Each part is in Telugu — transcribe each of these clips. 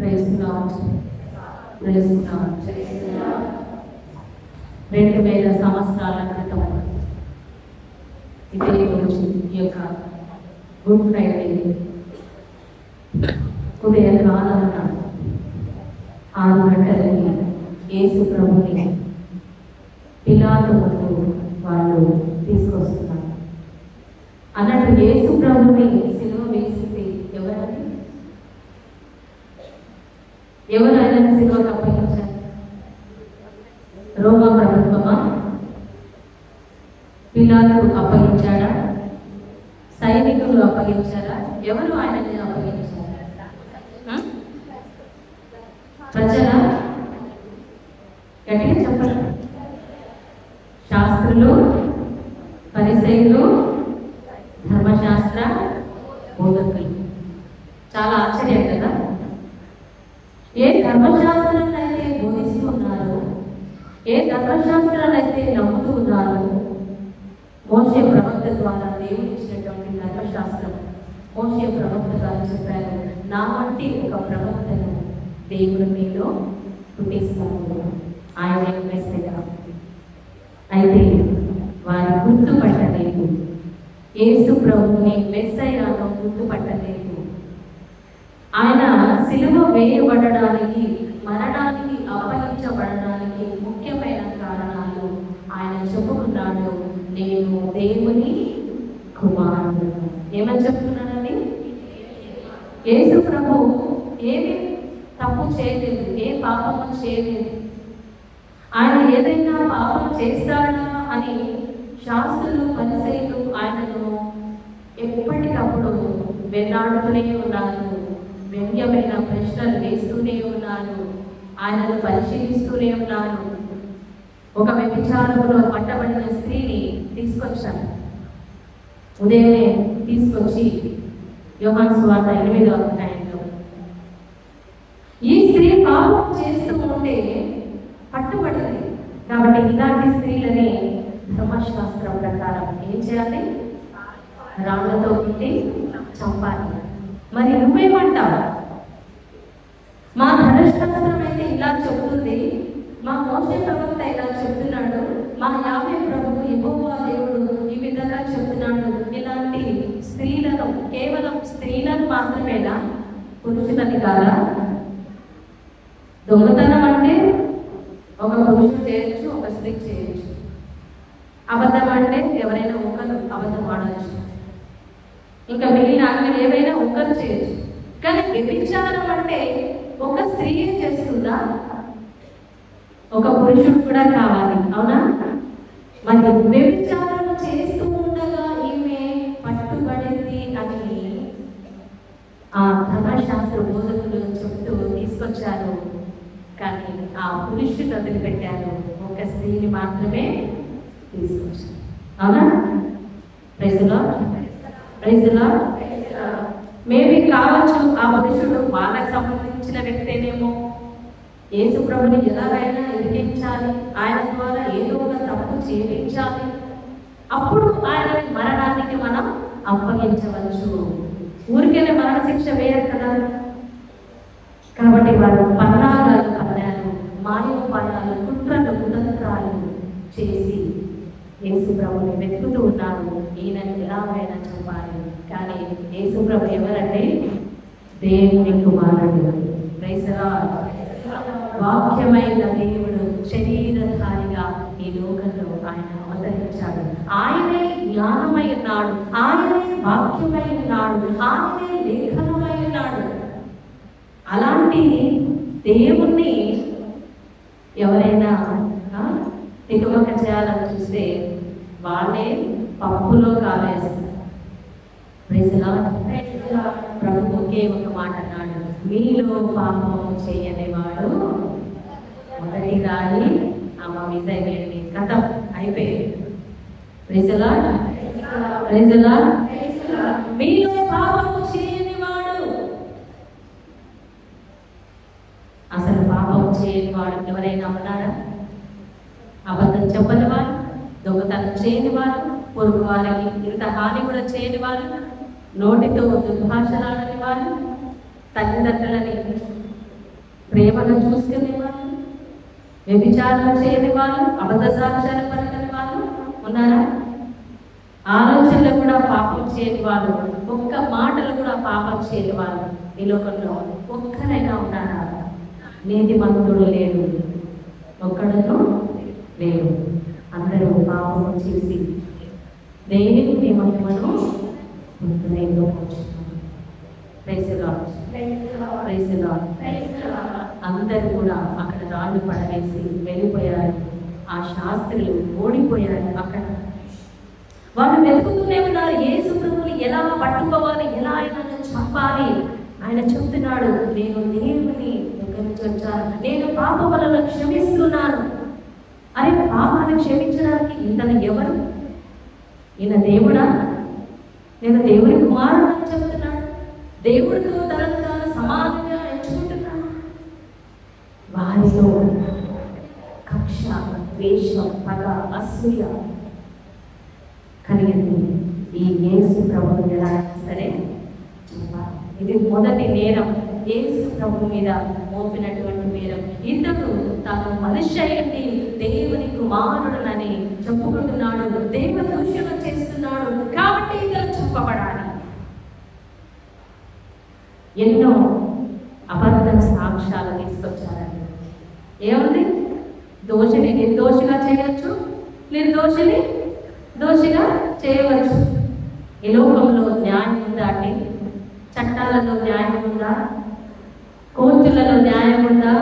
Praise Lord, praise lord. 2000 సంవత్సరాల క్రితం ఇదే రోజు ఈ యొక్క గుడ్ ఫ్రైడే ఉదయకాలమున 6 గంటలకి యేసు ప్రభుని పిలాతు ముందు వాళ్ళు తీసుకొస్తున్నారు. అన్నట్టు యేసు ప్రభుని సిలువ వేసింది ఎవరని? ఎవరు ఆయనను సిలువకు అప్పగించారు? రోమా ప్రభుత్వమా? పిలాతు అప్పగించాడా? సైనికులు అప్పగించారా? ఎవరు ఆయనని అప్పగించారు? ప్రజల? గట్టిగా చెప్పండి. శాస్త్రులు, పరిసయ్యులు, ధర్మశాస్త్ర బోధకులు. చాలా ఆశ్చర్యం కదా. ఏ ధర్మశాస్త్రాన్ని అయితే బోధిస్తూ ఉన్నారు, ఏ ధర్మశాస్త్రాలు అయితే నమ్ముతూ ఉన్నారు, మోషే ప్రవక్త ద్వారా దేవుడు ఇచ్చినటువంటి ధర్మశాస్త్రం మోషే ప్రవక్త గారు చెప్పారు, నా వంటి ఒక ప్రవక్తను దేవుడు మీలో పుట్టిస్తాను, ఆయన మెస్సయ్య. అయితే వారి గుర్తుపట్టలేదు, యేసు ప్రభుని మెస్సయ్యను గుర్తుపట్టలేదు. ఆయన సిలువ వేయబడడానికి, మరణానికి అప్పగించబడడానికి ముఖ్యమైన కారణాలు ఆయన చెప్పుకున్నాడు, నేను దేవుని కుమారుడు. ఏమని చెప్తున్నానండి? యేసు ప్రభు ఏమి తప్పు చేయలేదు, ఏ పాపము చేయలేదు. ఆయన ఏదైనా పాపం చేస్తాడా అని శాస్త్రులు, పరిసయ్యులు ఆయనను ఎప్పటికప్పుడు వెన్నాడుతూనే ఉన్నారు, వ్యంగ్యమైన ప్రశ్నలు వేస్తూనే ఉన్నారు, ఆయనను పరిశీలిస్తూనే ఉన్నారు. ఒక వ్యభిచారంలో పట్టబడిన స్త్రీని తీసుకొచ్చారు. ఉదయమే తీసుకొచ్చి యోహాను సువార్త 8వ అధ్యాయంలో ఈ స్త్రీ పాపం చేస్తూ ఉంటే పట్టుబడింది. కాబట్టి ఇలాంటి స్త్రీలని ధర్మశాస్త్రం ప్రకారం ఏం చేయాలి? రాళ్లతో కొట్టి చంపాలి. మరి నువ్వేమంటావు? మా ధర్మశాస్త్రం అయితే ఇలా చెబుతుంది, మా మోషే ప్రవక్త ఇలా చెప్తున్నాడు, మా యావే ప్రభువు యెహోవా దేవుడు ఈ విధంగా చెప్తున్నాడు. ఇలాంటి స్త్రీలను, కేవలం స్త్రీలను మాత్రమేనా, పురుషులని కాదా? దొంగతనం అంటే ఒక పురుషుడు చేయొచ్చు, ఒక స్త్రీ చేయొచ్చు. అబద్ధం అంటే ఎవరైనా ఒకరు అబద్ధం ఆడవచ్చు, ఇంకా మిగిలిన అన్ని ఏవైనా ఒకరు చేయొచ్చు. కానీ వ్యభిచారం అంటే ఒక స్త్రీ చేస్తుందా? ఒక పురుషుడు కూడా కావాలి, అవునా? మరి వ్యభిచారం చేస్తూ ఉండగా ఈమె పట్టుబడింది అని ఆ ధర్మశాస్త్ర బోధకులు చెప్తూ తీసుకొచ్చారు. కానీ ఆ పురుషుడు వదిలిపెట్టారు, ఒక స్త్రీని మాత్రమే తీసుకొచ్చారు, అవునా? Praise Lord, praise Lord. Maybe కావచ్చు ఆ పురుషుడు వాళ్ళకి సంబంధించిన వ్యక్తేనేమో. యేసు ప్రభుని ఎలాగైనా ఎదిగించాలి, ఆయన ద్వారా ఏదో ఒక తప్పు చేయించాలి, అప్పుడు ఆయన మరణానికి మనం అప్పగించవచ్చు. ఊరికేనే మరణ శిక్ష వేయరు కదా. కాబట్టి వారు పన్నాగాలు పన్నాలు, మాయోపాయాలు, కుట్రలు, కుతంత్రాలు చేసి యేసు ప్రభుని వెతుకుతూ ఉన్నారు, ఈయనని ఎలాగైనా చంపాలి. కానీ యేసు ప్రభు ఎవరంటే దేవుని కుమారుడు. Praise Lord. వాక్యమైన దేవుడు శరీరధారిగా ఈ లోకంలో ఆయన అవతరించాడు. ఆయనే జ్ఞానమై ఉన్నాడు, ఆయనే వాక్యమై ఉన్నాడు, ఆయనే లేఖనమై ఉన్నాడు. అలాంటి దేవుణ్ణి ఎవరైనా తికమక చేయాలని చూస్తే వాళ్ళే పప్పులో కావేస్తారు. Praise lord. ప్రభు ఒకే ఒక మాట అన్నాడు, మీలో పాపం చేయని వాడు మొదటి రాయి అమ్మ మీద వేడి. కథం అయిపోయింది. Praise Lord, praise Lord. మీలో పాపం చేయని వాడు, అసలు పాపం చేయని వాడు ఎవరైనా ఉన్నారా? అబద్ధం చెప్పని వారు, దొంగతనం చేయని వారు, పొరుగు వారికి ఇంత హాని కూడా చేయని వారు, నోటితో దుర్భాషలాడని వారు, తల్లిదండ్రులని ప్రేమను చూసుకునే వాళ్ళు, వ్యభిచారం చేయని వాళ్ళు, అబద్ధ సాక్ష్యాలు పలకని వాళ్ళు ఉన్నారా? ఆలోచనలు కూడా పాపం చేయని వాళ్ళు, ఒక్క మాటలు కూడా పాపం చేయని వాళ్ళు ఈ లోకంలో ఒక్కరైనా ఉన్నారా? నీతిమంతుడు లేడు, ఒక్కడను లేడు. అందరూ పాపం చేసి దేవుని మహిమను అందరూ కూడా అక్కడ రాళ్ళు పడవేసి వెళ్ళిపోయారు. ఆ శాస్త్రులు ఓడిపోయారు. అక్కడ వాళ్ళు వెతుకుతూనే ఉన్నారు, యేసు ప్రభువుని ఎలా పట్టుకోవాలి, ఎలా ఆయన చంపాలి. ఆయన చెప్తున్నాడు, నేను దేవుని దగ్గర నుంచి వచ్చాను, నేను పాప వలన క్షమిస్తున్నాను. అరే, పాపాన్ని క్షమించడానికి ఇతను ఎవరు? ఈయన దేవుడా? నేను దేవుని కుమారుడు అని చెప్తున్నాడు. దేవుడితో తనను తాను సమానంగా ఎంచుకుంటున్నాను. వారిలో కక్ష, ద్వేషం, పగ, అసూయ కలిగింది. ఈ యేసు ప్రభువుని ఎలా సరే చెప్పాలి. ఇది మొదటి నేరం, యేసు ప్రభు మీద మోపినటువంటి నేరం. ఇతడు తాను మనిషి అయ్యండి దేవుని కుమారుడునని చెప్పుకుంటున్నాడు, దేవ దూషణ చేస్తున్నాడు, కాబట్టి ఇతను చెప్పబడాలి. ఎన్నో అబద్ధ సాక్ష్యాలు తీసుకొచ్చారండి. ఏముంది? దోషిని నిర్దోషిగా చేయవచ్చు, నిర్దోషిని దోషిగా చేయవచ్చు. ఈ లోకంలో న్యాయం ఉందా అండి? చట్టాలలో న్యాయం ఉందా? కోర్టులలో న్యాయం ఉందా?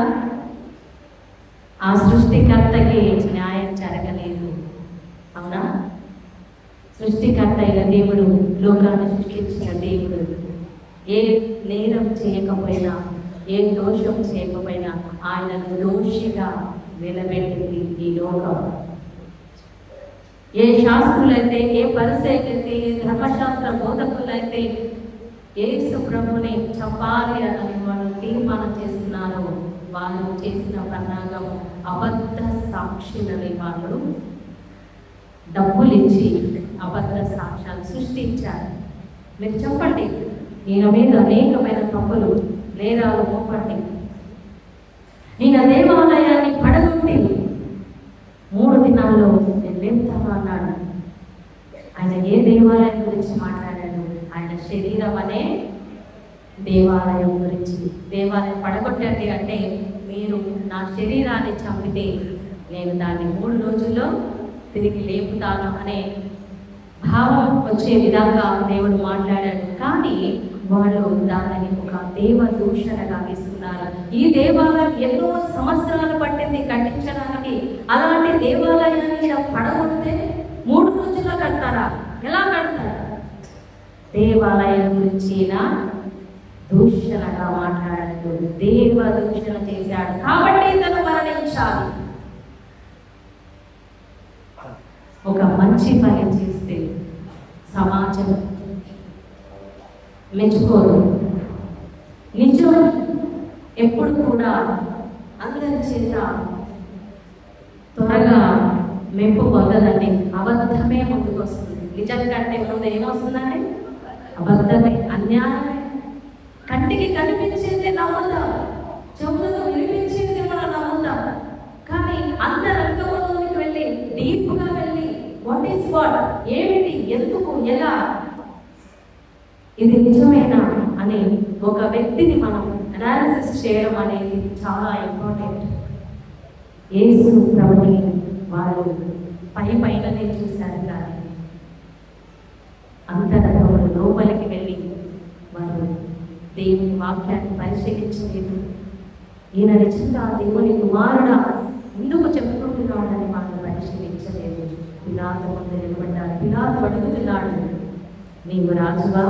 ఆ సృష్టికర్తకి న్యాయం జరగలేదు. అవునా? సృష్టికర్త అయిన దేవుడు, లోకాన్ని సృష్టించిన దేవుడు ఏ నేరం చేయకపోయినా, ఏ దోషం చేయకపోయినా ఆయనను దోషిగా నిలబెట్టింది ఈ లోకం. ఏ శాస్త్రులైతే, ఏ పరిసయ్యులైతే, ఏ ధర్మశాస్త్ర బోధకులైతే యేసు ప్రభుని చంపాలి అని వాళ్ళు తీర్మానం చేస్తున్నారు, వాళ్ళు చేసిన పన్నాగం అబద్ధ సాక్షులని. వాళ్ళు డబ్బులు ఇచ్చి అబద్ధ సాక్ష్యాలు సృష్టించారు. మీరు చెప్పండి, ఈయన మీద అనేకమైన తప్పులు, నేరాలు మోపండి. ఈయన దేవాలయాన్ని పడగొట్టి 3 దినాల్లో నేను లేపుతాను అన్నాడు. ఆయన ఏ దేవాలయం గురించి మాట్లాడాడు? ఆయన శరీరం అనే దేవాలయం గురించి. దేవాలయం పడగొట్టండి అంటే, మీరు నా శరీరాన్ని చంపితే నేను దాన్ని 3 రోజుల్లో తిరిగి లేపుతాను అనే భావం వచ్చే విధంగా దేవుడు మాట్లాడాడు. కానీ వాళ్ళు దానిని ఒక దేవ దూషణగా తీసుకున్నారు. ఈ దేవాలయం ఎన్నో సంవత్సరాలు పట్టింది కట్టించడానికి. అలాంటి దేవాలయాన్ని పడగొడితే 3 రోజుల్లో కడతారా? ఎలా కడతారా? దేవాలయం గురించి దూషణగా మాట్లాడాడు, దేవ దూషణ చేశాడు. కాబట్టి ఇతను మరణించాలి. ఒక మంచి పని చేస్తే సమాజం మెచ్చుకోరు. నిజం ఎప్పుడు కూడా అందరి చేత త్వరగా మెప్పు పొందదండి. అబద్ధమే ముందుకు వస్తుంది. నిజం కంటే ముందు ఏమొస్తుందండి? అబద్ధమే, అన్యాయమే. కంటికి కనిపించేది నమ్ముతాం, చెవులతో వినిపించేది మనం నమ్ముతాం. కానీ అంత రంగంలోకి వెళ్ళి, డీప్గా వెళ్ళి, వాట్ ఈస్ వాట్, ఏమిటి, ఎందుకు, ఎలా, ఇది నిజమేనా అని ఒక వ్యక్తిని మనం అనాలిసిస్ చేయడం అనేది చాలా ఇంపార్టెంట్. యేసు ప్రభుని వాళ్ళు పైననే చూశారు, కానీ అంతరంగంలో లోపలికి వెళ్ళి వారు దేవుని వాక్యాన్ని పరిశీలించలేదు. ఈయన నిజంగా దేవుని కుమారుడా ఎందుకు చెప్పుకుంటున్నాడని వాళ్ళు పరిశీలించలేదు. పిలాతు ముందు నిలబడ్డాడు. పిలాతు అడుగుతున్నాడు, నీవు రాజువా?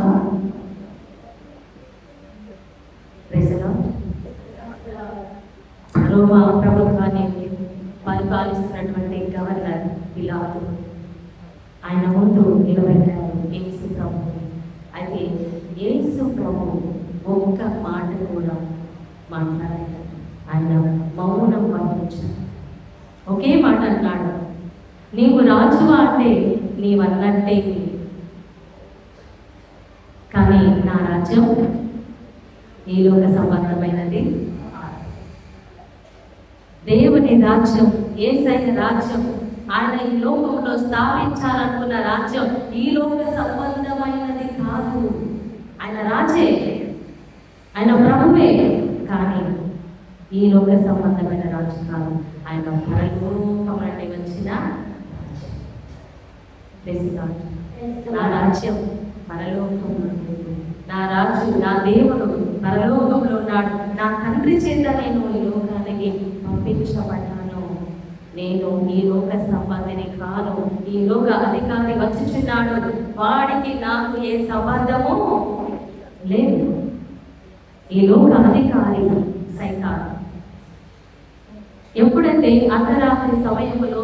రోమా ప్రభుత్వాన్ని పరిపాలిస్తున్నటువంటి గవర్నర్ పిలాతు ఆయన ముందు నిలబెట్టారు యేసు ప్రభు. అయితే యేసు ప్రభు ఒక్క మాట కూడా మాట్లాడారు. ఆయన మౌనం వహించారు. ఒకే మాట అన్నాడు, నీవు రాజువా అంటే నీవన్నట్టే, కానీ నా రాజ్యం ఈ లోక సంబంధమైనది. దేవుని రాజ్యం, యేసయ్య రాజ్యం, ఆయన ఈ లోకంలో స్థాపించాలనుకున్న రాజ్యం ఈ లోక సంబంధమైనది కాదు. ఆయన రాజే, ఆయన ప్రభువే, కానీ ఈ లోక సంబంధమైన రాజు కాదు. ఆయన పరలోకం నుండి వచ్చిన నా రాజ్యం పరలోకంలో, నా రాజు, నా దేవుడు పరలోకంలో ఉన్నాడు. నా తండ్రి చేత నేను ఈ లోకానికి పంపించబడ్డాను. నేను ఈ లోక సంబంధిని కాను. ఈ లోక అధికారి వచ్చుచున్నాడు, వాడికి నాకు ఏ సంబంధము లేదు. ఈ లోక అధికారి సైతాను. ఎప్పుడైతే అర్ధరాత్రి సమయంలో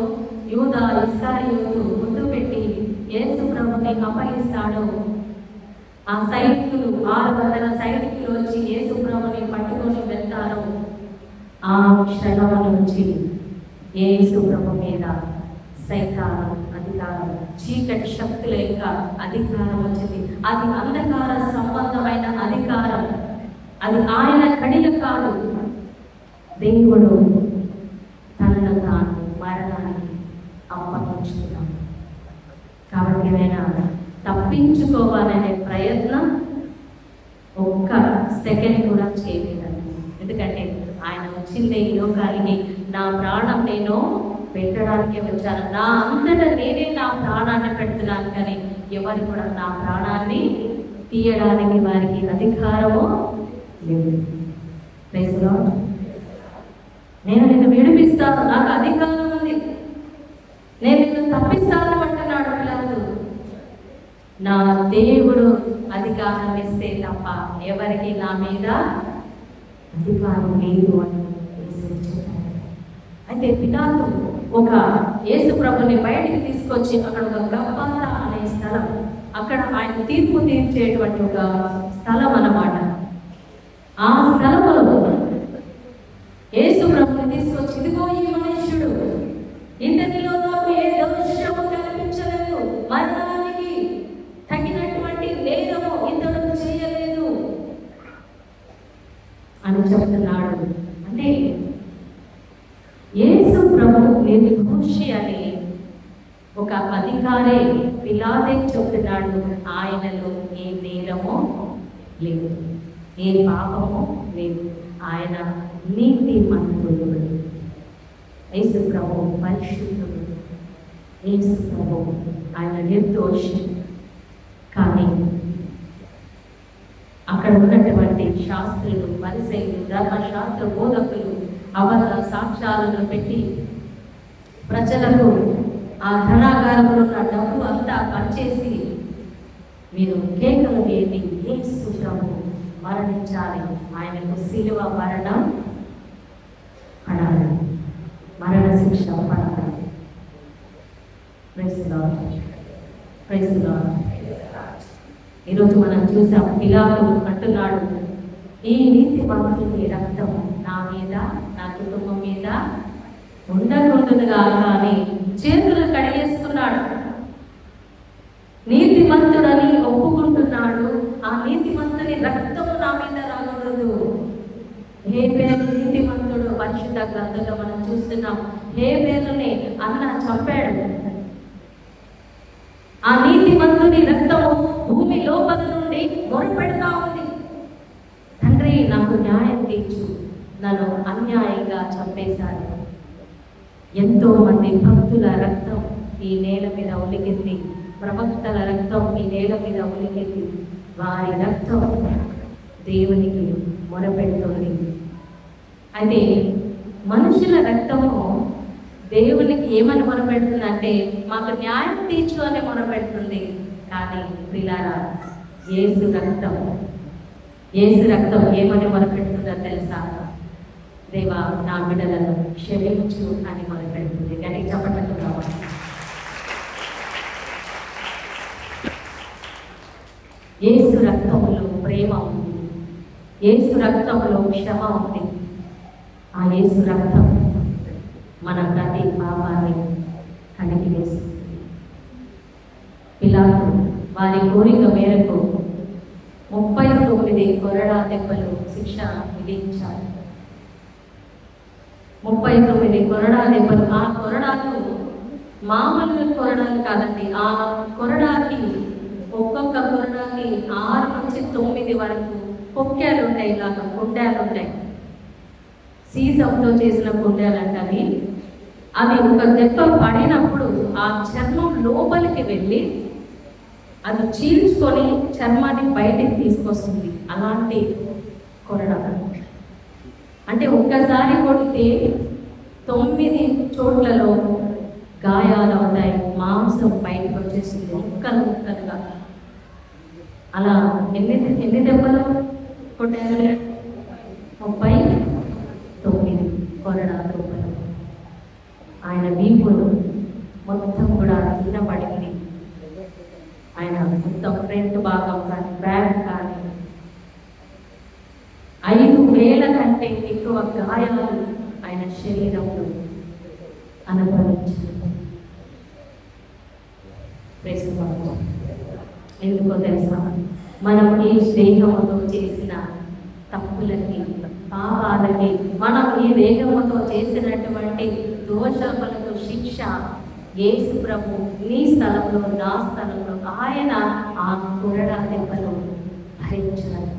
యూదా ఇస్కారియోతు ముందు పెట్టి యేసు ప్రభుని అప్పగిస్తాడో, ఆ సైనికులు 600 సైనికులు వచ్చి యేసు ప్రభుని పట్టుకొని వెళ్తారు. ఆ క్షణం నుంచి యేసు ప్రభు మీద సైతాను అధికారం, చీకటి శక్తుల యొక్క అధికారం వచ్చింది. అది అంధకార సంబంధమైన అధికారం. అది ఆయన కడియ కాదు. దేవుడు తనను తాను మరణానికి అప్పగించుకున్నాడు. కాబట్టి ఆయన తప్పించుకోవాలనే ప్రయత్నం ఒక్క సెకండ్ కూడా చేయలేదండి. ఎందుకంటే ఆయన వచ్చిందే ఈ లోకానికి నా ప్రాణం నేను పెట్టడానికి వచ్చాను. నా అంతటా నేనే నా ప్రాణాన్ని పెడుతున్నాను, కానీ ఎవరు కూడా నా ప్రాణాన్ని తీయడానికి వారికి అధికారము లేదు. నేను నిన్ను విడిపిస్తాను, నాకు అధికారం ఉంది, నేను నిన్ను తప్పిస్తాను అంటున్నాడు పిలాతు. నా దేవుడు అధికారం ఇస్తే తప్ప ఎవరికి నా మీద అధికారం లేదు అని చెప్పారు. అయితే పిలాతు ఒక యేసు ప్రభుని బయటికి తీసుకొచ్చి అక్కడ ఒక గబ్బాతా అనే స్థలం, అక్కడ ఆయన తీర్పు తీర్చేటువంటి ఒక స్థలం అన్నమాట. ఆ స్థలంలో యేసు ప్రభుని తీసుకొచ్చి, ఇదిగో ఈ మనుష్యుడు, ఇతనిలో నాకు ఏ దోషము కనిపించలేదు, మరణానికి తగినటువంటి నేరము ఇతడు చేయలేదు అని చెప్తున్నాడు. అంటే యేసు ప్రభు నిర్దోషి అని ఒక అధికారే పిలాతే చెప్తున్నాడు. ఆయనలో ఏ నేరమో లేదు, ఏ పాపమో లేదు. ఆయన నీతిమంతుడు, యేసు ప్రభు పరిశుద్ధుడు, యేసు ప్రభు ఆయన నిర్దోషి. కానీ అక్కడ ఉన్నటువంటి శాస్త్రులు, పరిసయ్యులు, ధర్మశాస్త్ర బోధకులు అబద్ధ సాక్ష్యాలను పెట్టి ప్రజలకు ఆ ధనాగారంలో ఉన్న డబ్బు అంతా పనిచేసి మీరు కేకలు వేయండి, యేసు ప్రభు మరణించాలి, ఆయనకు శిలువ మరణం పడాలి, మరణ శిక్ష పడాలి. Praise Lord, praise Lord. ఈరోజు మనం చూసాం, పిలాతు అంటున్నాడు, ఈ నీతిమంతుని రక్తం నా మీద, నా కుటుంబం మీద ఉండకూడదుగా అని చేతులు కడిగేసుకున్నాడు. నీతిమంతుడని ఒప్పుకుంటున్నాడు. ఆ నీతిమంతుని రక్తము నా మీద రాకూడదు. హేబేలు నీతిమంతుడు, పరిశుద్ధ గ్రంథంలో మనం చూస్తున్నాం. హేబేలుని అన్న చంపాడు. ఆ నీతిమంతుని రక్తము భూమి లోపల నుండి మొరపెడతా ఉంది, తండ్రి నాకు న్యాయం తీర్చు, నన్ను అన్యాయంగా చంపేశారు. ఎంతో మంది భక్తుల రక్తం ఈ నేల మీద ఒలికింది, ప్రవక్తల రక్తం ఈ నేల మీద ఒలికింది. వారి రక్తం దేవునికి మొరపెడుతుంది. అయితే మనుషుల రక్తము దేవునికి ఏమని మొరపెడుతుంది అంటే, మాకు న్యాయం తీర్చు అని మొరపెడుతుంది. కానీ ప్రియులారా, యేసు రక్తం ఏమని మొరపెడుతుందో తెలుసా? దేవా నా బిడ్డలను క్షమించు అని మొరపెడుతుంది. కానీ చెప్పట్టున్నావా? యేసు రక్తంలో ప్రేమ ఉంది, యేసు రక్తంలో క్షమ ఉంది. ఆ యేసు రక్తం మన ప్రతి పాపాన్ని కడిగి వేస్తుంది. పిలాతు వారి కోరిక మేరకు 39 కొరడా దెబ్బలు శిక్ష విధించారు. 39 కొరడా దెబ్బలు. ఆ కొరడాలు మామూలు కొరడాలు కాదండి. ఆ కొరడాకి ఒక్కొక్క కొరడాకి 6 నుంచి 9 వరకు పొక్కాలు ఉంటాయి, ఇలాగా కుండాలు ఉంటాయి. సీసంతో చేసిన కుండాలు అంటవి. అవి ఒక దెబ్బ పడినప్పుడు ఆ చర్మం లోపలికి వెళ్ళి అది చీల్చుకొని చర్మాన్ని బయటికి తీసుకొస్తుంది. అలాంటి కొరడాలు అంటే ఒక్కసారి కొడితే 9 చోట్లలో గాయాలు అవుతాయి, మాంసం బయటకు వచ్చేసింది ముక్కలు ముక్కలుగా. అలా ఎన్ని దెబ్బలు కొట్టారు? 39 కొరడా దెబ్బలు. ఆయన వీపులు మొత్తం కూడా కింద పడింది. ఆయన మొత్తం ఫ్రంట్ భాగం కానీ బ్యాక్ కానీ 5,000 కంటే ఎక్కువ గాయాలు ఆయన శరీరంలో అనుభవించారు. ఎందుకో తెలుసా? మనం ఈ దేహంతో చేసిన తప్పులకి, పాపాలకి, మనం ఈ దేహంతో చేసినటువంటి దోషములకు శిక్ష యేసు ప్రభు నీ స్థలంలో, నా స్థలంలో ఆయన ఆ కొరడా దెబ్బలు భరించారు.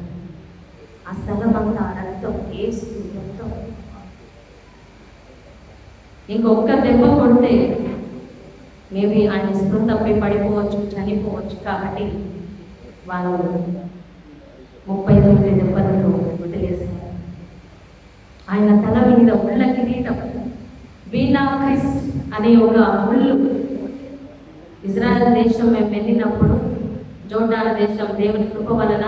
ఆ స్థలమంతా రక్తం, యేసు రక్తం. ఇంకొక దెబ్బ కొడితే మేబీ ఆయన స్పృహ తప్పి పడిపోవచ్చు, చనిపోవచ్చు. కాబట్టి వాళ్ళు 39 దెబ్బలతో వదిలేశారు. ఆయన తల మీద ముళ్ళ కిరీటం, వీణా క్రిస్ట్ అనే ఒక ముళ్ళు. ఇజ్రాయెల్ దేశం మేము వెళ్ళినప్పుడు, జోర్డాను దేశం దేవుని కృప వలన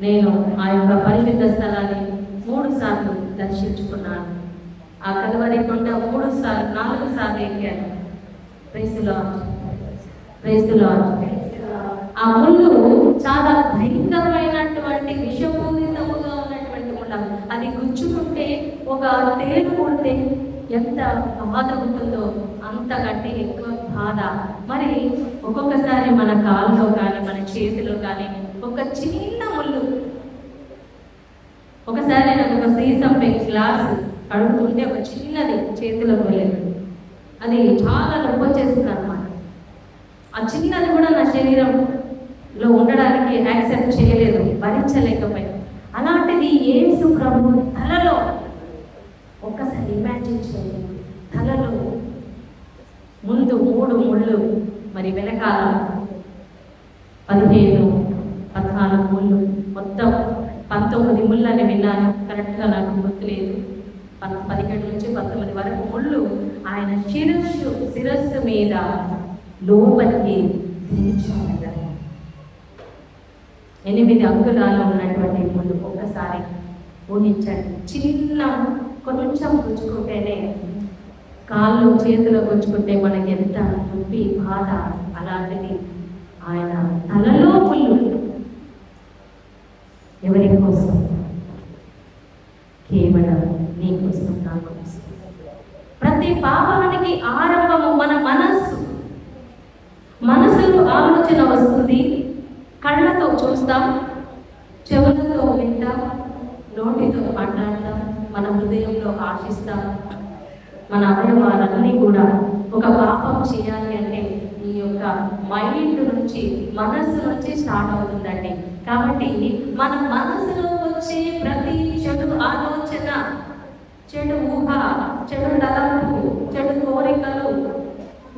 నేను ఆ యొక్క పరిశుద్ధ స్థలాన్ని 3 సార్లు దర్శించుకున్నాను. ఆ కలువరి కొండ 4 సార్లు ఎక్కాను. Praise the Lord. ఆ ముళ్ళు చాలా భయంకరమైనటువంటి విషపూరితముగా ఉన్నటువంటి ముళ్ళ. అది గుచ్చుకుంటే, ఒక తేలు కొడితే ఎంత బాధ ఉంటుందో అంతకంటే ఎక్కువ బాధ. మరి ఒక్కొక్కసారి మన కాళ్ళలో కానీ మన చేతిలో కానీ ఒక చిన్న ముళ్ళు. ఒకసారి నాకు ఒక సీసం గ్లాస్ కడుగుతుంటే ఒక చిన్నది చేతిలో వెళ్ళేది. అది చాలా నొప్పి వచ్చేసింది అన్నమాట. ఆ చిన్నది కూడా నా శరీరంలో ఉండడానికి యాక్సెప్ట్ చేయలేదు, భరించలేకపోయాను. అలాంటిది యేసు ప్రభు తలలో, ఒక్కసారి ఇమాజిన్ చేయండి, తలలో ముందు 3 ముళ్ళు, మరి వెనకాల 15-14 ముళ్ళు, మొత్తం 19 ముళ్ళు అని విన్నాను. కరెక్ట్గా నాకు గుర్తులేదు. 17 నుంచి 19 వరకు ముళ్ళు ఆయన శిరస్సు మీద లోపలికి దించారు. 8 అంగుళాలు ఉన్నటువంటి ముళ్ళు. ఒక్కసారి ఊహించండి. చిన్న కొంచెం గుచ్చుకుంటేనే, కాళ్ళు చేతులు గుచ్చుకుంటే మనకి ఎంత నొప్పి, బాధ. అలాంటిది ఆయన తలలో ముళ్ళు. ఎవరి కోసం? కేవలం నీ కోసం, నా కోసం. ప్రతి పాపానికి ఆరంభము మన మనసులో ఆలోచన వస్తుంది. కళ్ళతో చూస్తాం, చెవులతో వింటాం, నోటితో మాట్లాడతాం, మన హృదయంలో ఆశిస్తాం. మన అవయవాలన్నీ కూడా ఒక పాపం చేయాలి అంటే ఈ యొక్క మైండ్ నుంచి, మనస్సు నుంచి స్టార్ట్ అవుతుందండి. కాబట్టి మన మనసులో వచ్చే ప్రతి చెడు ఆలోచన, చెడు ఊహ, చెడు తలంపు, చెడు కోరికలు,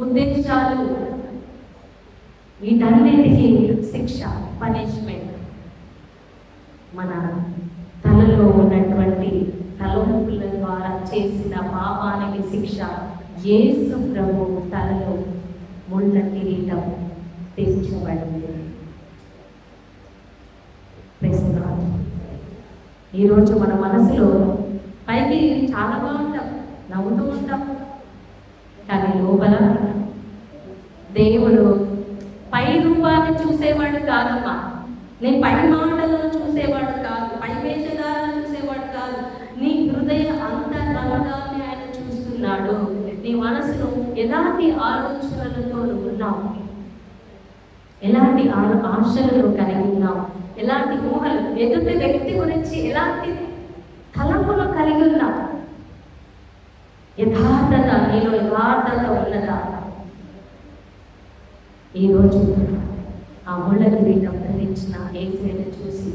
ఉద్దేశాలు, వీటన్నిటికీ శిక్ష, పనిష్మెంట్ మన తలలో ఉన్నటువంటి తలంపుల ద్వారా చేసిన పాపానికి శిక్ష. యేసు ప్రభు తలలో ముళ్ళ కిరీటం తెచ్చబడింది. ఈరోజు మన మనసులో పైకి చాలా బాగుంటాం, నవ్వుతూ ఉంటాం, కానీ లోపల దేవుడు పై రూపాన్ని చూసేవాడు కాదమ్మా. నేను పై మాటలను చూసేవాడు కాదు, పై వేషధాలను చూసేవాడు కాదు. నీ హృదయ అంతరంగాన్ని ఆయన చూస్తున్నాడు. నీ మనసును ఎలాంటి ఆలోచనలతో ఉన్నావు, ఎలాంటి ఆశలను కలిగి ఉన్నావు, ఎలాంటి ఊహలు, ఎదుటి వ్యక్తి గురించి ఎలాంటి తలంపులు కలిగి ఉన్నావు. నీలో యథార్థత ఉన్నదా? ఈరోజు ఆ ముళ్ళ కిరీటం ధరించిన యేసుని చూసి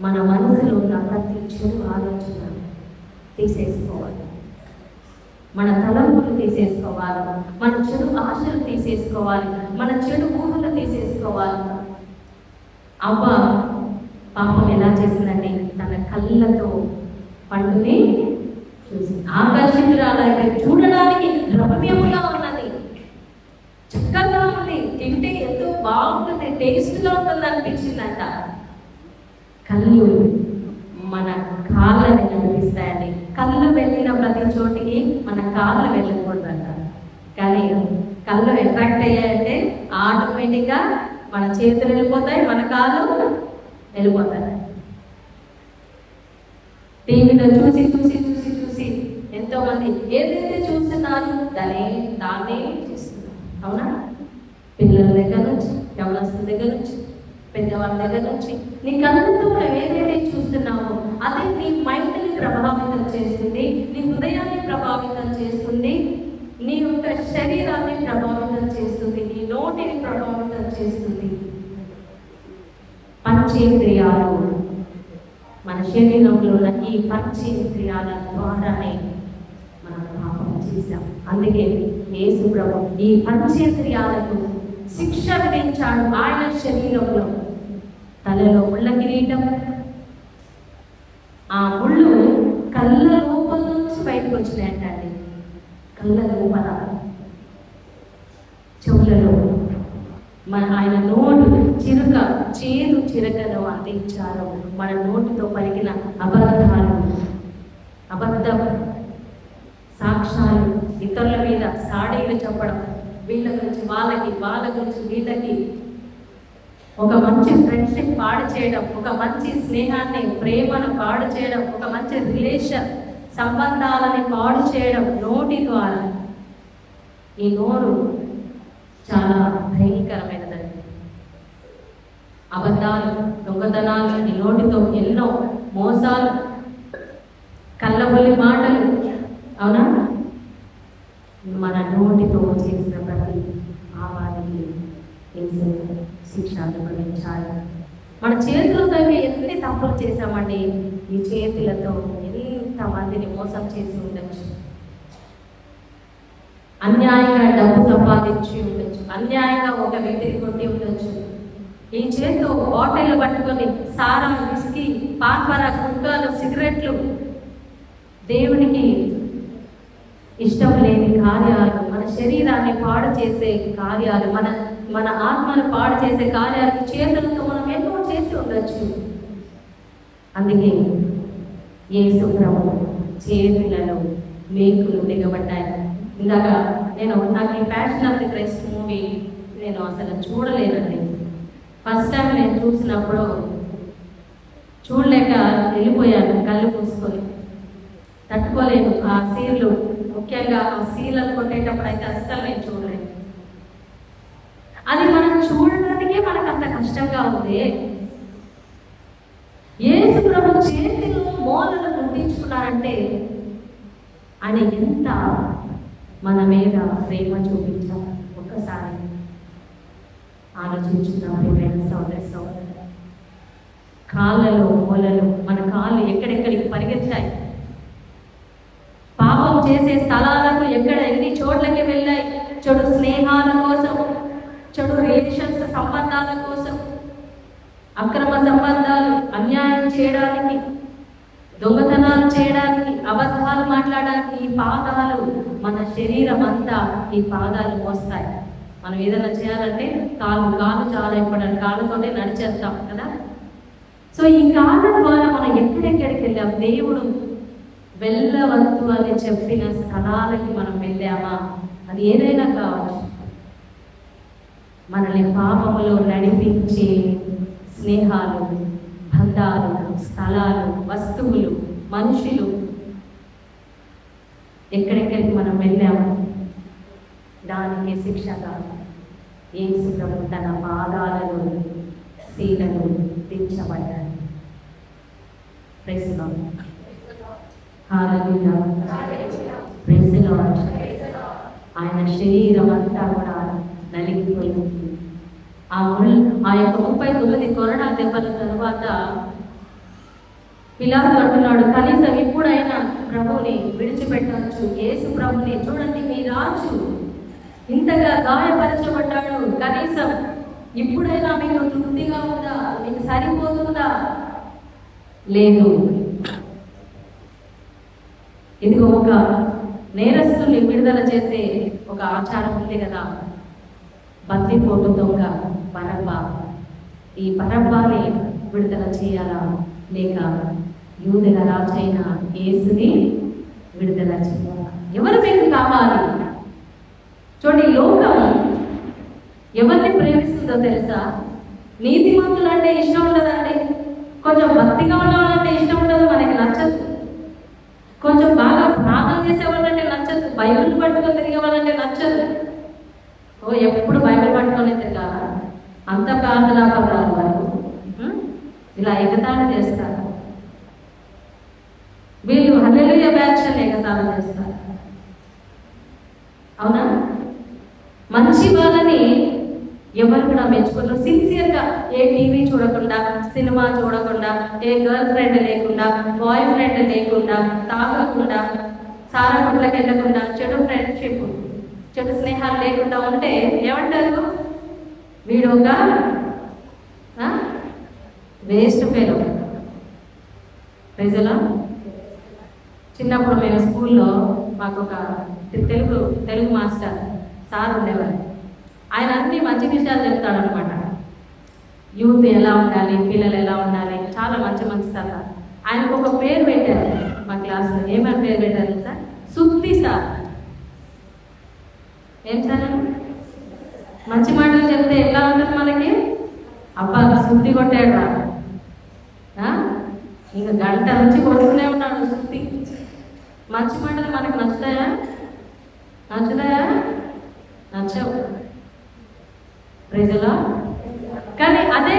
మన మనసులో ఉన్న ప్రతి చెడు ఆలోచన తీసేసుకోవాలి, మన తలంపులు తీసేసుకోవాలి, మన చెడు ఆశలు తీసేసుకోవాలి, మన చెడు ఊహలు తీసేసుకోవాలి. అవ్వ పాపం ఎలా చేసిందండి? తన కళ్ళతో పండుని చూసి ఆకర్షితురాలైతే చూడడానికి రమ్యముగా ఉన్నది, చక్కగా ఉంది, తింటే ఎంతో బాగుంటుంది, టేస్ట్గా ఉంటుంది అనిపించిందంట. కళ్ళు మన కాళ్ళని నడిపిస్తాయండి. కళ్ళు వెళ్ళిన ప్రతి చోటికి మన కాళ్ళు వెళ్ళకూడదంట. కానీ కళ్ళు అట్రాక్ట్ అయ్యాయంటే ఆటోమేటిక్గా మన చేతులు వెళ్ళిపోతాయి, మన కాళ్ళు వెళ్ళిపోతాయి. టీవీలో చూసి చూసి చూసి చూసి ఎంతో మంది ఏదైతే చూస్తున్నారు దాన్నే చూస్తున్నారు. అవునా? పిల్లల దగ్గర నుంచి, యవనస్తుల దగ్గర నుంచి, పెద్దవాళ్ళ దగ్గర నుంచి నీ కళ్ళతో ఏదైతే చూస్తున్నావో అదే నీ మైండ్ని ప్రభావితం చేస్తుంది, నీ హృదయాన్ని ప్రభావితం చేస్తుంది, నీ యొక్క శరీరాన్ని ప్రభావితం చేస్తుంది, నీ నోటిని ప్రభావితం చేస్తుంది. పంచేంద్రియాలు, మన శరీరంలో ఉన్న ఈ పంచేంద్రియాల ద్వారానే మనం పాపం చేశాం. అందుకే యేసు ప్రభు ఈ పంచేంద్రియాలకు శిక్ష విధించాడు. ఆయన శరీరంలో తలలో ముళ్ళ కిరీటం, ఆ ముళ్ళు కళ్ళ లోపల నుంచి బయటకు వచ్చినాయంటండి. కళ్ళ లోపల, చెవులలో ఆయన నోటు చేదు చిరకను అందించారు. మన నోటితో పలికిన అబద్ధ సాక్ష్యాలు, ఇతరుల మీద సాడీలు చెప్పడం, వీళ్ళ గురించి వాళ్ళకి, వాళ్ళ గురించి వీళ్ళకి, ఒక మంచి ఫ్రెండ్షిప్ పాడు చేయడం, ఒక మంచి స్నేహాన్ని, ప్రేమను పాడు చేయడం, ఒక మంచి రిలేషన్ సంబంధాలని పాడు చేయడం నోటి ద్వారా. ఈ నోరు చాలా భయంకరమైనదండి. అబద్ధాలు, దొంగతనాలు, ఈ నోటితో ఎన్నో మోసాలు, కళ్ళబొల్లి మాటలు. అవునా? మన నోటితో చేసిన ప్రతి పాపానికి శిక్ష అనుభవించాలి. మన చేతులతో ఎన్ని తప్పులు చేశామండి. ఈ చేతులతో ఎంతమందిని మోసం చేసి ఉండొచ్చు, అన్యాయంగా డబ్బు సంపాదించి ఉండొచ్చు, అన్యాయంగా ఒక వ్యక్తిని కొట్టి ఉండొచ్చు. ఈ చేతితో బాటిల్ పట్టుకొని సారా, విస్కీ, పాన్పర, గుట్కాలు, సిగరెట్లు, దేవునికి ఇష్టం లేని కార్యాలు, మన శరీరాన్ని పాడు చేసే కార్యాలు, మన ఆత్మను పాడు చేసే కార్యాలు చేతులతో మనం ఎన్నో చేసి ఉండొచ్చు. అందుకే యేసు ప్రభు చేతులలో మేకులు దిగబడ్డాయి. ఇందాక నాకు ఈ passion of the Christ movie నేను అసలు చూడలేనండి. ఫస్ట్ టైం నేను చూసినప్పుడు చూడలేక వెళ్ళిపోయాను, కళ్ళు మూసుకొని. తట్టుకోలేను ఆ సీన్లు, ముఖ్యంగా ఆ సీన్లను కొట్టేటప్పుడు అయితే అస్సలు నేను చూడలేను. అది మనం చూడడానికే మనకు అంత కష్టంగా ఉంది. యేసు ప్రభు చేతిలో మోలను గుర్తించుకున్నారంటే ఆయన ఎంత మన మీద ప్రేమ చూపించాలి. ఒక్కసారి ఆలోచించున్నాం. కాళ్ళలో మోలలు, మన కాళ్ళు ఎక్కడెక్కడికి పరిగెత్తాయి, పాపం చేసే స్థలాలకు ఎన్ని చోట్లకి వెళ్ళాయి. చెడు స్నేహాల కోసం, చెడు రిలేషన్స్, సంబంధాల కోసం, అక్రమ సంబంధాలు, అన్యాయం చేయడానికి, దొంగతనాలు చేయడానికి, అబద్ధాలు మాట్లాడడానికి ఈ పాదాలు, మన శరీరం అంతా ఈ పాదాలు మోస్తాయి. మనం ఏదైనా చేయాలంటే కాలు చాలా ఇంపార్టెంట్. కాళ్ళతోనే నడిచేస్తాం కదా. సో ఈ కాళ్ళ ద్వారా మనం ఎక్కడెక్కడికి వెళ్ళాం, దేవుడు వెళ్ళవద్దు అని చెప్పిన స్థలాలకి మనం వెళ్ళామా? అది ఏదైనా కావచ్చు. మనల్ని పాపములో నడిపించే స్నేహాలు, బంధాలు, స్థలాలు, వస్తువులు, మనుషులు, ఎక్కడెక్కడికి మనం వెళ్ళాము, దానికి శిక్షగా యేసు ప్రభు తన పాదాలను, శీలను దించబడ్డాడు. Praise the lord. Hallelujah. Praise the lord. ఆయన శరీరం అంతా కూడా నలిగిపోయింది. ఆ యొక్క 39 కొరడా దెబ్బల తర్వాత పిలాతు అంటున్నాడు, కనీసం ఇప్పుడైనా ప్రభువుని విడిచిపెట్టవచ్చు. యేసు ప్రభుని చూడండి, మీ రాజు ఇంతగా గాయపరచబడ్డాడు, కనీసం ఇప్పుడైనా మీకు తృప్తిగా ఉందా? మీకు సరిపోతుందా? లేదు. ఇదిగో ఒక నేరస్తుల్ని విడుదల చేసే ఒక ఆచారం ఉంది కదా, బందిపోటు దొంగ బరబ్బా. ఈ బరబ్బాని విడుదల చేయాలా, లేక యూదుల రాజైన యేసుని విడుదల చేయాలా? ఎవరు మీకు కావాలి? చూడండి, లోకం ఎవరిని ప్రేమిస్తుందో తెలుసా? నీతిమంతులు అంటే ఇష్టం ఉండదండి, కొంచెం భక్తిగా ఉన్నవాళ్ళంటే ఇష్టం ఉండదు, మనకి నచ్చదు. కొంచెం బాగా ప్రార్థన చేసేవాళ్ళంటే నచ్చదు, బైబిల్ పట్టుకొని తిరిగే వాళ్ళంటే నచ్చదు. ఎప్పుడు బైబిల్ పట్టుకొని తిరగాల, అంత ప్రార్థన పదాలు వరకు ఇలా ఎగతాళి చేస్తారు. వీళ్ళు హల్లెలూయా బ్యాచ్ అని ఎగతాళి చేస్తారు. అవునా? మంచి వాళ్ళని ఎవరు కూడా మెచ్చుకోరు. సిన్సియర్గా ఏ టీవీ చూడకుండా, సినిమా చూడకుండా, ఏ గర్ల్ ఫ్రెండ్ లేకుండా, బాయ్ ఫ్రెండ్ లేకుండా, తాగకుండా, సారా గుడ్లకు వెళ్ళకుండా, చెడు ఫ్రెండ్షిప్, చెడు స్నేహాలు లేకుండా ఉంటే ఏమంటారు? వీడు ఒక వేస్ట్ పేరు. ప్రజల చిన్నప్పుడు మేము స్కూల్లో మాకు ఒక తెలుగు మాస్టర్ సార్ ఉండేవారు. ఆయన అన్ని మంచి విషయాలు చెప్తాడనమాట. యూత్ ఎలా ఉండాలి, పిల్లలు ఎలా ఉండాలి, చాలా మంచి మంచి సార్. ఆయనకు ఒక పేరు పెట్టారు మా క్లాస్లో. ఏమైనా పేరు పెట్టారు సార్? సుత్తి సార్. ఏం సార్? మంచి మాటలు చెప్తే ఎలా ఉంటుంది మనకి? అబ్బా సుత్తి కొట్టాడు రా, ఇంకా గంట నుంచి కొడుతూనే ఉన్నాడు సుత్తి. మంచి మాటలు మనకు నచ్చుతాయా? నచ్చవు. ప్రజల కానీ అదే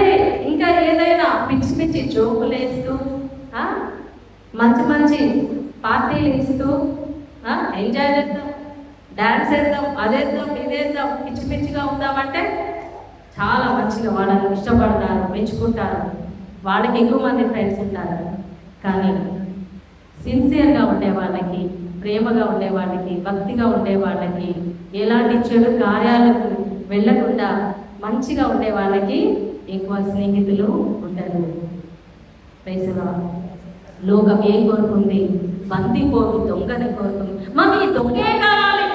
ఇంకా ఏదైనా పిచ్చి పిచ్చి జోకులు వేస్తూ, మంచి మంచి పార్టీలు ఇస్తూ, ఎంజాయ్ చేద్దాం, డాన్స్ వేద్దాం, అదేద్దాం, ఇదేద్దాం, పిచ్చి పిచ్చిగా ఉందామంటే చాలా మంచిగా వాళ్ళని ఇష్టపడతారు, మెచ్చుకుంటారు, వాళ్ళకి ఎక్కువ మంది ఫ్రెండ్స్ ఉంటారు. కానీ సిన్సియర్గా ఉండే వాళ్ళకి, ప్రేమగా ఉండే వాళ్ళకి, భక్తిగా ఉండే వాళ్ళకి, ఎలాంటి చెడు కార్యాలకు వెళ్ళకుండా మంచిగా ఉండే వాళ్ళకి ఎక్కువ స్నేహితులు ఉండరు. పైసలా లోకం ఏం కోరుకుంది? బందిపోటు దొంగని కోరుకుంది. మాకు ఈ దొంగే కావాలి,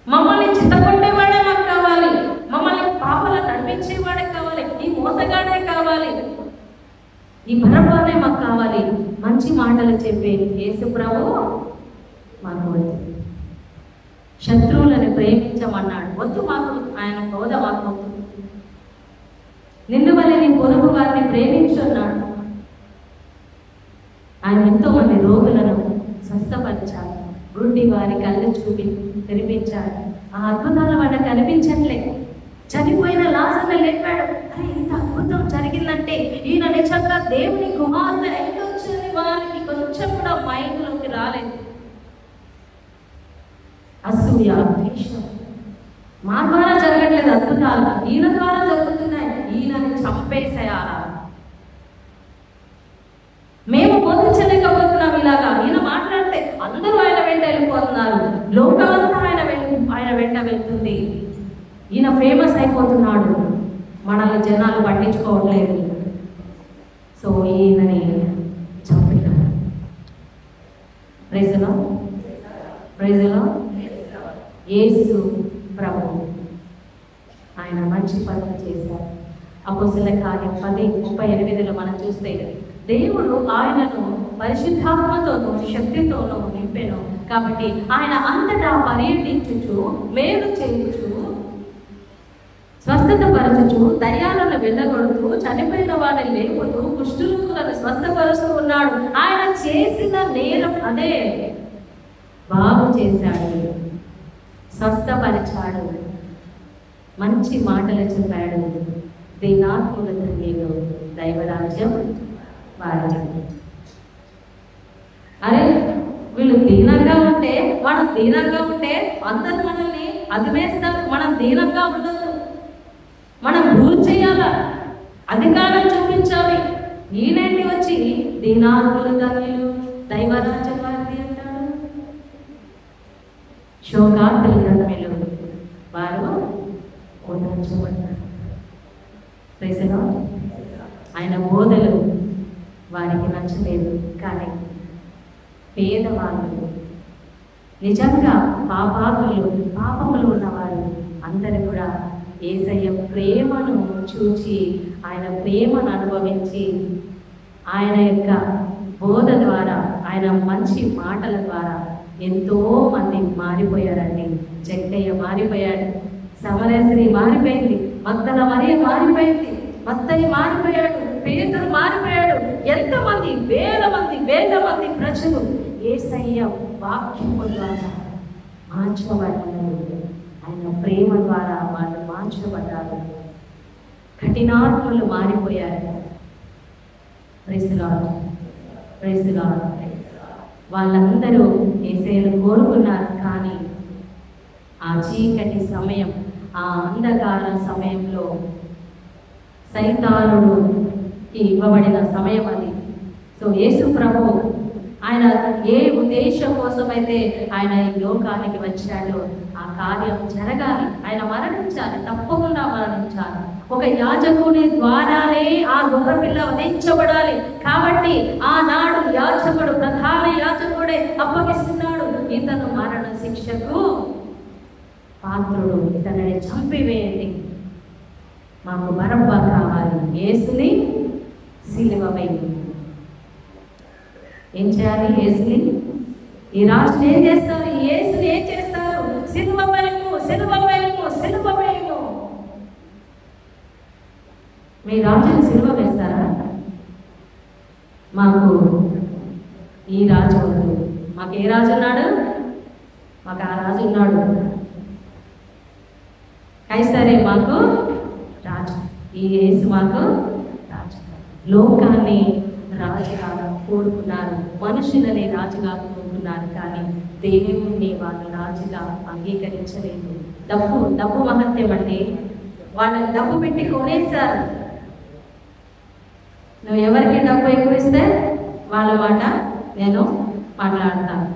మమ్మల్ని చిత్తకొట్టేవాడే మాకు కావాలి, మమ్మల్ని పాపల నడిపించేవాడే కావాలి, ఈ మోసగాడే కావాలి, ఈ బరబ్బానే మాకు కావాలి. మంచి మాటలు చెప్పే యేసు ప్రభు మాకు వద్దు. శత్రువులను ప్రేమించమన్నాడు, వద్దు మాకు ఆయన బోధ మాకు వద్దు. నిన్ను వల్ల నీ పొరుగు వారిని ప్రేమించున్నాడు. ఆయన ఎంతో మంది రోగులను స్వస్థపరిచాడు, గుడ్డి వారి కళ్ళు చూపి తెరిపించాడు. ఆ అద్భుతాలు వాళ్ళకి కనిపించట్లే. చనిపోయిన లాజరును లేపాడు. అరే ఇంత అద్భుతం జరిగిందంటే ఈయన నిజంగా దేవుని కుమారుడు ఎంతొచ్చని వారికి కొంచెం కూడా మైండ్లోకి రాలేదు. అసూయ, ద్వేషం. మా ద్వారా జరగట్లేదు అద్భుతాలు, ఈయన ద్వారా జరుగుతున్నాయి. ఈయనని చంపేసేయాలా? మేము బోధించలేకపోతున్నాం ఇలాగా. ఈయన మాట్లాడితే అందరూ ఆయన వెంట వెళ్ళిపోతున్నారు, లోకమంతా ఆయన వెంట వెళ్తుంది. ఈయన ఫేమస్ అయిపోతున్నాడు, మనల్ని జనాలు పట్టించుకోవట్లేదు. సో ఈయనని చంపినారు. ప్రైజులో యేసు ప్రభు ఆయన మంచి పనులు చేశారు. అపోస్తలుల కార్యం 10:38 మనం చూస్తే దేవుడు ఆయనను పరిశుద్ధాత్మతోనూ శక్తితోనూ నింపెను. కాబట్టి ఆయన అంతటా పర్యటించుచు, మేలు చేయుచు, స్వస్థత పరచుచు, దయ్యాలను వెళ్ళగొడుతూ, చనిపోయిన వారిని లేపుతూ, కుష్ఠరోగులను స్వస్థపరుస్తూ ఉన్నాడు. ఆయన చేసిన నేరం అదే. బాగు చేశాడు, స్వస్థపరిచాడు, మంచి మాటలు చెప్పాడు. దీనాత్ముల ధన్యులు, దైవరాజ్యం వారి. అరే వీళ్ళు దీనంగా ఉంటే, మనం దీనంగా ఉంటే అందరూ మనల్ని అదిమేస్తారు. మనం దీనంగా ఉండదు, మనం రూల్ చేయాలా, అధికారం చూపించాలి. ఈయనేంటి వచ్చి దీనాత్ములు ధన్యులు దైవరాజ్యం వారిది అంటాడు. శోకార్తులు ధన్యులు వారు ఓదార్చబడ్డారు. Praise lord. ఆయన బోధలు వారికి నచ్చలేదు, కానీ పేదవాళ్ళు, నిజంగా పాపములు ఉన్నవారు అందరూ కూడా యేసయ్య ప్రేమను చూచి, ఆయన ప్రేమను అనుభవించి, ఆయన యొక్క బోధ ద్వారా, ఆయన మంచి మాటల ద్వారా ఎంతో మంది మారిపోయారండి. జక్కయ్య మారిపోయాడు, సమరశ్రీ మారిపోయింది, మగ్దల మరియ మారిపోయింది, మత్తయి మారిపోయాడు, పేతురు మారిపోయాడు. ఎంతమంది వేల మంది ప్రజలు యేసయ్య వాక్యము ద్వారా మార్చబడ్డారు. ఆయన ప్రేమ ద్వారా వాళ్ళు మార్చబడ్డారు. కఠినాత్మలు మారిపోయారు. Praise Lord, praise Lord. వాళ్ళందరూ యేసయ్యను కోరుకున్నారు, కానీ ఆ చీకటి సమయం, ఆ అంధకార సమయంలో సైతానుడికి ఇవ్వబడిన సమయం అది. సో యేసు ప్రభు ఆయన ఏ ఉద్దేశం కోసమైతే ఆయన ఈ లోకానికి వచ్చాడో ఆ కార్యం జరగాలి. ఆయన మరణించాలి, తప్పకుండా మరణించాలి. ఒక యాజకుని ద్వారానే ఆ గొర్రెపిల్ల వధించబడాలి. కాబట్టి ఆనాడు యాజకుడు, ప్రధాన యాజకుడే అప్పగిస్తున్నాడు, ఇతను మరణ శిక్షకు పాత్రుడు, ఇతనిని చంపివేయండి, మాకు బరబ్బా కావాలి, యేసుని సిలువ వేయండి. ఏం చేయాలి? యేసుని, ఈ రాజుని ఏం చేస్తారు? యేసుని ఏం చేస్తారు? సిలువ వేయము, సిలువ వేయము, సిలువ వేయము. మీ రాజుని సిలువ వేస్తారా? మాకు ఈ రాజు వద్దు. మాకు ఏ రాజు ఉన్నాడు? మాకు ఆ రాజు ఉన్నాడు, కైసరే మాకు రాజు, ఈ యేసు మాకు రాజు. లోకాన్ని రాజుగా కోరుకున్నారు, మనుషులని రాజుగా కోరుకున్నారు, కానీ దేవుణ్ణి వాళ్ళు రాజుగా అంగీకరించలేదు. డబ్బు మహత్యం అండి. వాళ్ళని డబ్బు పెట్టి కొనేశారు. నువ్వు ఎవరికి డబ్బు ఎక్కువ ఇస్తే వాళ్ళ మాట నేను మాట్లాడతాను,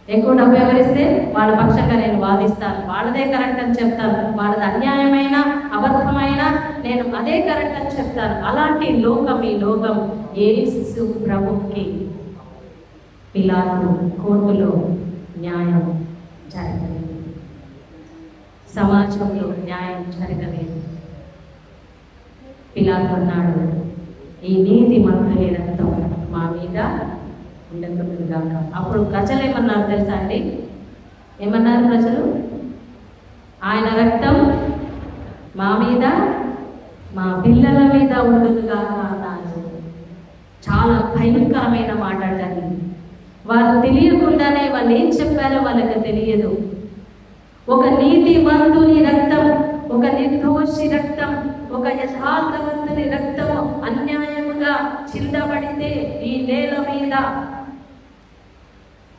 ఎక్కువ డబ్బు ఎవరిస్తే వాళ్ళ పక్షంగా నేను వాదిస్తాను, వాళ్ళదే కరెక్ట్ అని చెప్తాను, వాళ్ళది అన్యాయమైన అబద్ధమైన నేను అదే కరెక్ట్ అని చెప్తాను. అలాంటి లోకం ఈ లోకం. యేసు ప్రభుకి పిలాతు కోర్టులో న్యాయం జరగలేదు, సమాజంలో న్యాయం జరగలేదు. పిలాతు అన్నాడు, ఈ నీతి మంత్రుని రక్తం మా మీద ఉండకుండాక. అప్పుడు ప్రజలు ఏమన్నారు తెలుసా అండి? ఏమన్నారు ప్రజలు? ఆయన రక్తం మా మీద, మా పిల్లల మీద ఉండుగాక అన్నారు. చాలా భయంకరమైన మాట జరిగింది. వాళ్ళు తెలియకుండానే వాళ్ళు ఏం చెప్పారో వాళ్ళకి తెలియదు. ఒక నీతిమంతుని రక్తం, ఒక నిర్దోషి రక్తం, ఒక యథార్థవంతుని రక్తం అన్యాయముగా చిందబడితే ఈ నేల మీద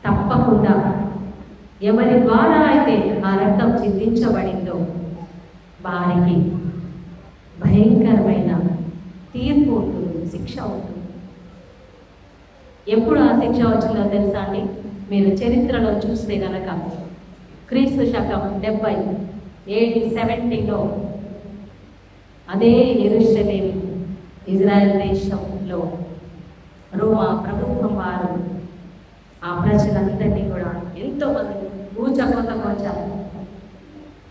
తప్పకుండా ఎవరి ద్వారా అయితే ఆ రక్తం చిందించబడిందో వారికి భయంకరమైన తీర్పు ఉంటుంది, శిక్ష ఉంటుంది. ఎప్పుడు ఆ శిక్ష వచ్చిందో తెలుసా అండి? మీరు చరిత్రలో చూస్తే గనక క్రీస్తు శకం 70 AD 70లో అదే యెరూషలేము ఇజ్రాయెల్ దేశంలో రోమా ప్రభుత్వం వారు ఆ ప్రజలందరినీ కూడా ఎంతో మంది ఊచకొచ్చారు.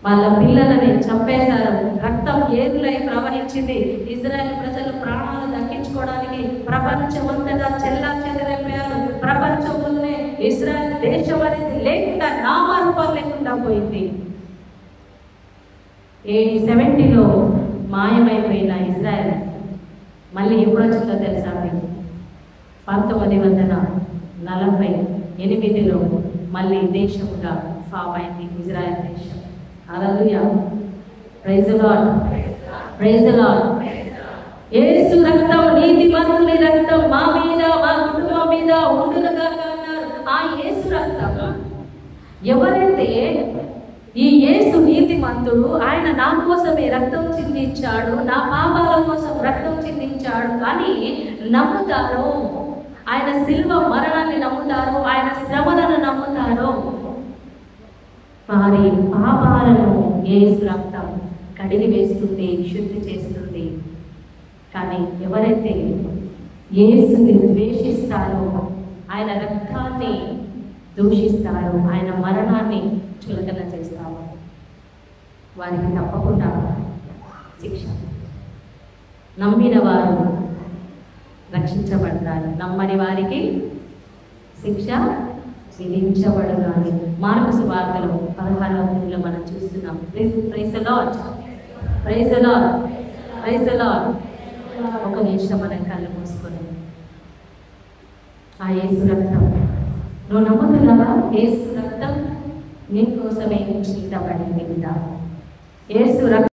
వాళ్ళ పిల్లలని చంపేశారు. రక్తం ఏరులై ప్రవహించింది. ఇజ్రాయెల్ ప్రజలు ప్రాణాలు దక్కించుకోవడానికి ప్రపంచమంతటా చెల్లా చెదరైపోయారు. ప్రపంచంలోనే ఇజ్రాయెల్ దేశం అనేది లేకుండా, నామరూపం లేకుండా పోయింది. AD 70లో మాయమైపోయిన ఇజ్రాయెల్ మళ్ళీ ఎప్పుడు వచ్చిందో తెలుసా? 1948లో మళ్ళీ దేశంగా ఫామ్ అయింది ఇజ్రాయెల్ దేశం. Hallelujah, praise the lord, praise the lord. యేసు రక్తం, నీతిమంతుని రక్తం మా మీద, మా కుటుంబం మీద ఉండునుగాక అన్నారు. ఆ యేసు రక్తం ఎవరైతే ఈ యేసు నీతిమంతుడు, ఆయన నా కోసమే రక్తం చిందించాడు, నా పాపాల కోసం రక్తం చిందించాడు అని నమ్ముతారో, ఆయన శిలువ మరణాన్ని నమ్ముతారో, ఆయన శ్రమలను నమ్ముతారో, వారి పాపాలను యేసు రక్తం కడిగి వేస్తుంది, శుద్ధి చేస్తుంది. కానీ ఎవరైతే యేసుని ద్వేషిస్తారో, ఆయన రక్తాన్ని దూషిస్తారో, ఆయన మరణాన్ని చులకన చేస్తారో, వారికి తప్పకుండా శిక్ష. నమ్మిన వారు రక్షించబడతారు, నమ్మని వారికి శిక్ష విధించబడగాలి. మార్కు సువార్తలో 16వ అధ్యాయంలో మనం చూస్తున్నాం. Praise the lord, praise the lord, praise the Lord. ఒక నిమిషం మనం కళ్ళు మూసుకొని, ఆ యేసు రక్తం నువ్వు నమ్ముతున్నావా? యేసు రక్తం నీ కోసమే చింతబడింది కదా. యేసు రక్తం